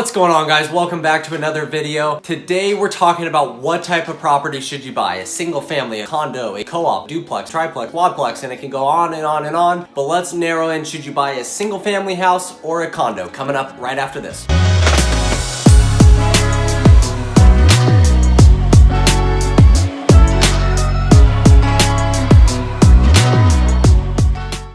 What's going on, guys? Welcome back to another video. Today we're talking about what type of property should you buy. A single family, a condo, a co-op, duplex, triplex, quadplex, and it can go on and on and on. But let's narrow in, should you buy a single family house or a condo? Coming up right after this.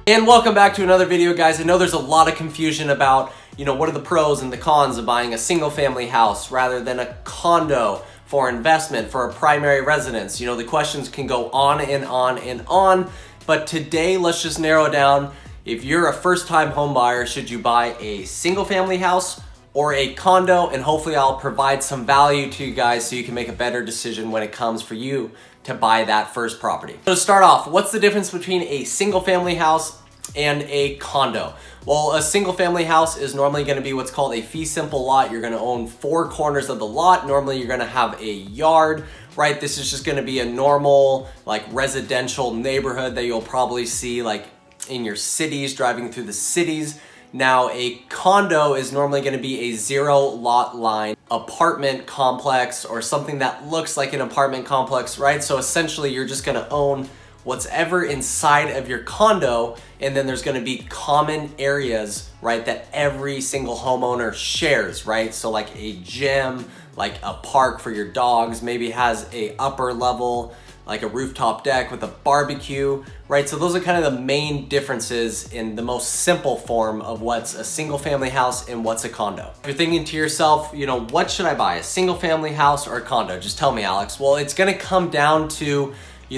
And welcome back to another video, guys. I know there's a lot of confusion about, what are the pros and the cons of buying a single family house rather than a condo for investment, for a primary residence. The questions can go on and on and on, but today let's just narrow it down. If you're a first-time home buyer, should you buy a single family house or a condo? And hopefully I'll provide some value to you guys so you can make a better decision when it comes for you to buy that first property. So to start off, what's the difference between a single family house and a condo? Well, a single family house is normally going to be what's called a fee simple lot. You're going to own 4 corners of the lot. Normally you're going to have a yard, right? This is just going to be a normal residential neighborhood that you'll probably see in your cities, driving through the cities. Now, a condo is normally going to be a 0 lot line apartment complex or something that looks like an apartment complex, right? So essentially you're just going to own what's ever inside of your condo, and then there's going to be common areas, right, that every single homeowner shares, right? So like a gym, like a park for your dogs, maybe has a upper level, like a rooftop deck with a barbecue, right? So those are kind of the main differences in the most simple form of what's a single family house and what's a condo. If you're thinking to yourself, what should I buy, a single family house or a condo? Just tell me, Alex. Well, it's gonna come down to,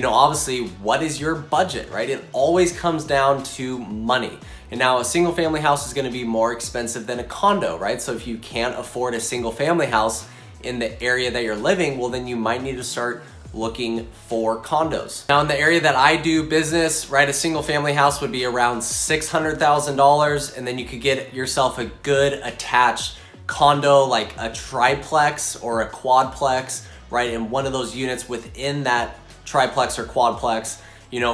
obviously, what is your budget, right? It always comes down to money. And now a single family house is gonna be more expensive than a condo, right? So if you can't afford a single family house in the area that you're living, well, then you might need to start looking for condos. Now in the area that I do business, right, a single family house would be around $600,000, and then you could get yourself a good attached condo, like a triplex or a quadplex, right? And one of those units within that triplex or quadplex,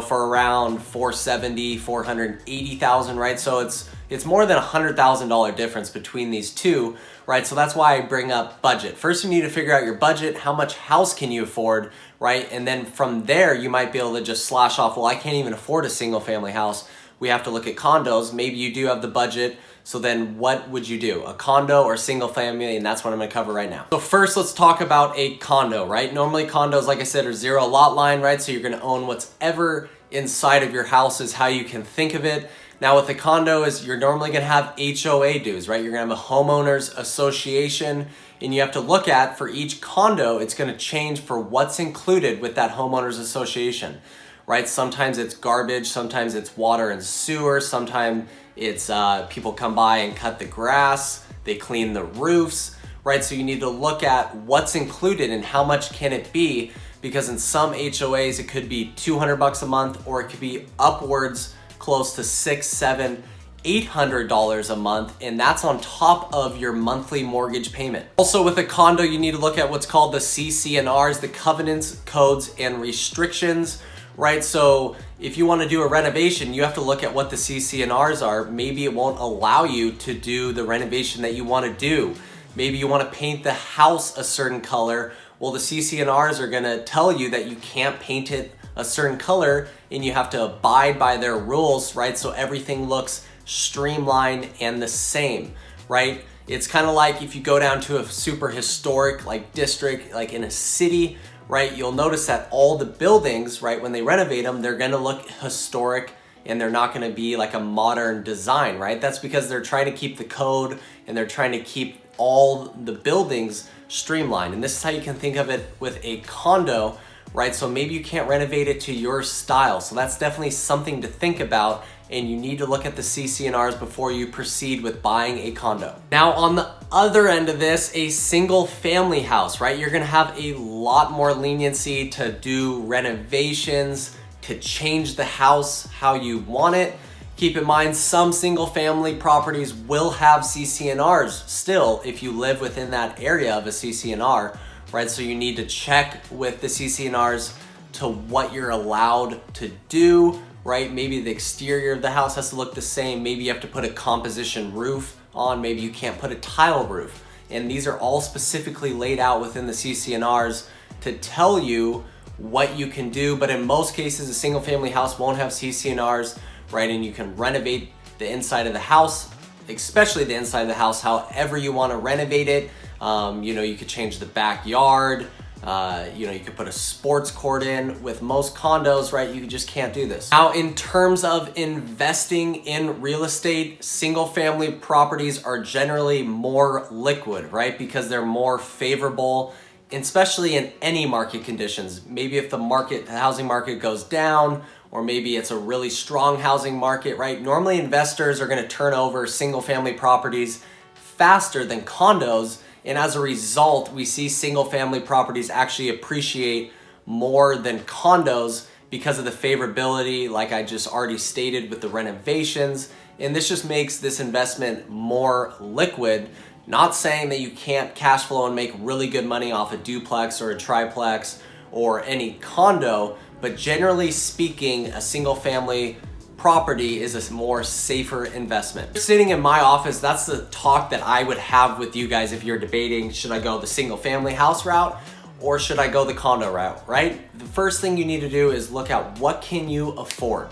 for around $470,000, $480,000, right? So it's more than $100,000 difference between these two, right? So that's why I bring up budget. First, you need to figure out your budget. How much house can you afford, right? And then from there, you might be able to just slash off, well, I can't even afford a single family house. We have to look at condos. Maybe you do have the budget. So then what would you do? A condo or single family? And that's what I'm gonna cover right now. So first, let's talk about a condo, right? Normally condos, like I said, are 0 lot line, right? So you're gonna own what's ever inside of your house is how you can think of it. Now with a condo is you're normally gonna have HOA dues, right? You're gonna have a homeowners association, and you have to look at, for each condo, it's gonna change for what's included with that homeowners association, right? Sometimes it's garbage, sometimes it's water and sewer, sometimes it's people come by and cut the grass, they clean the roofs, right? So you need to look at what's included and how much can it be, because in some HOAs it could be $200 a month, or it could be upwards close to $600, $700, $800 a month, and that's on top of your monthly mortgage payment. Also with a condo, you need to look at what's called the CC&Rs, the covenants, codes, and restrictions, right? So if you want to do a renovation, you have to look at what the CC&Rs are. Maybe it won't allow you to do the renovation that you want to do. Maybe you want to paint the house a certain color. Well, the CC&Rs are going to tell you that you can't paint it a certain color, and you have to abide by their rules, right? So everything looks streamlined and the same, right? It's kind of like if you go down to a super historic district, like in a city, right? You'll notice that all the buildings, right, when they renovate them, they're gonna look historic, and they're not gonna be like a modern design, right? That's because they're trying to keep the code, and they're trying to keep all the buildings streamlined. And this is how you can think of it with a condo, right? So maybe you can't renovate it to your style. So that's definitely something to think about, and you need to look at the CC&Rs before you proceed with buying a condo. Now on the other end of this, a single family house, right? You're gonna have a lot more leniency to do renovations, to change the house how you want it. Keep in mind, some single family properties will have CC&Rs still if you live within that area of a CC&R, right? So you need to check with the CC&Rs to what you're allowed to do, right? Maybe the exterior of the house has to look the same. Maybe you have to put a composition roof on. Maybe you can't put a tile roof. and these are all specifically laid out within the CC&Rs to tell you what you can do. But in most cases, a single family house won't have CC&Rs, right? And you can renovate the inside of the house, especially the inside of the house, however you want to renovate it. You could change the backyard. You could put a sports court in. With most condos, right, you just can't do this. Now, in terms of investing in real estate, single family properties are generally more liquid, right? Because they're more favorable, especially in any market conditions. Maybe if the housing market goes down, or maybe it's a really strong housing market, right? Normally investors are gonna turn over single family properties faster than condos. And as a result, we see single family properties actually appreciate more than condos because of the favorability, like I just already stated, with the renovations. And this just makes this investment more liquid. Not saying that you can't cash flow and make really good money off a duplex or a triplex or any condo, but generally speaking, a single family property is a more safer investment. Sitting in my office, that's the talk that I would have with you guys if you're debating, should I go the single family house route or should I go the condo route, right? The first thing you need to do is look at what can you afford,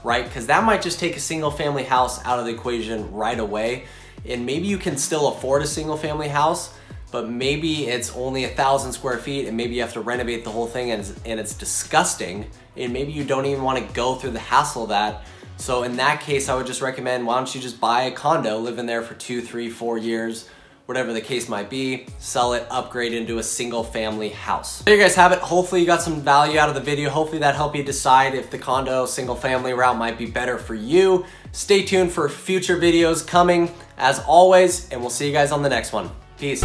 right? Because that might just take a single family house out of the equation right away. And maybe you can still afford a single family house, but maybe it's only 1,000 square feet and maybe you have to renovate the whole thing and it's disgusting. And maybe you don't even want to go through the hassle of that. So in that case, I would just recommend, why don't you just buy a condo, live in there for 2, 3, 4 years, whatever the case might be, sell it, upgrade into a single family house. There you guys have it. Hopefully you got some value out of the video. Hopefully that helped you decide if the condo single family route might be better for you. Stay tuned for future videos coming as always, and we'll see you guys on the next one. Peace.